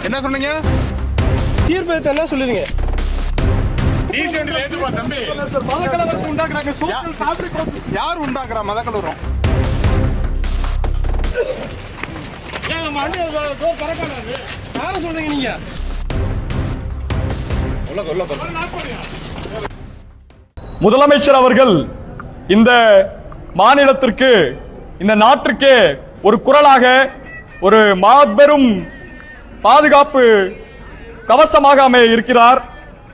என்ன சொன்னீங்க? தீர்ப்பு என்ன சொல்லுவீங்க? யார் உண்டாக்குறா மதக்கலவரம்? யார சொல்றீங்க நீங்க? முதலமைச்சர் அவர்கள் இந்த மாநிலத்திற்கு, இந்த நாட்டிற்கே ஒரு குரலாக, ஒரு மாபெரும் பாதுகாப்பு கவசமாக அமைய இருக்கிறார்.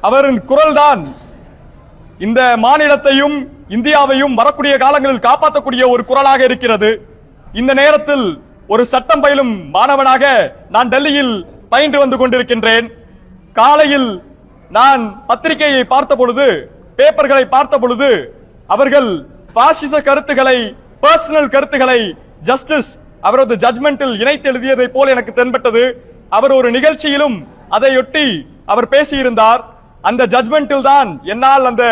அவரின் குரல்தான் இந்த மாநிலத்தையும் இந்தியாவையும் வரக்கூடிய காலங்களில் காப்பாற்றக்கூடிய ஒரு குரலாக இருக்கிறது. இந்த நேரத்தில் ஒரு சட்டம் பயிலும் மாணவனாக நான் டெல்லியில் பயின்று வந்து கொண்டிருக்கின்றேன். காலையில் நான் பத்திரிகையை பார்த்த பொழுது, பேப்பர்களை பார்த்த பொழுது, அவர்கள் பாசிச கருத்துக்களை, பர்சனல் கருத்துக்களை ஜஸ்டிஸ் அவரது ஜட்மெண்டில் இணைத்து எழுதியதை போல் எனக்கு தென்பட்டது. அவர் ஒரு நிகழ்ச்சியிலும் அதையொட்டி அவர் பேசியிருந்தார். அந்த ஜட்மெண்டில் தான் என்னால் அந்த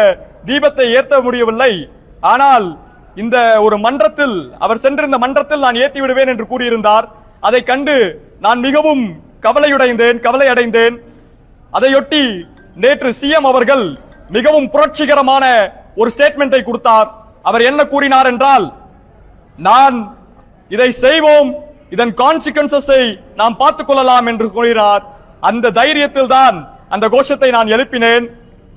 தீபத்தை ஏற்ற முடியவில்லை. ஆனால் இந்த ஒரு மன்றத்தில், அவர் சென்றிருந்த மன்றத்தில் நான் ஏற்றி விடுவேன் என்று கூறியிருந்தார். அதை கண்டு நான் மிகவும் கவலை அடைந்தேன். அதையொட்டி நேற்று சிஎம் அவர்கள் மிகவும் புரட்சிகரமான ஒரு ஸ்டேட்மெண்டை கொடுத்தார். அவர் என்ன கூறினார் என்றால், நான் இதை செய்வோம், இதன் கான்சிக்வன்சஸை நாம் பார்த்துக் கொள்ளலாம் என்று கூறினார். அந்த தைரியத்தில் தான் அந்த கோஷத்தை நான் எழுப்பினேன்.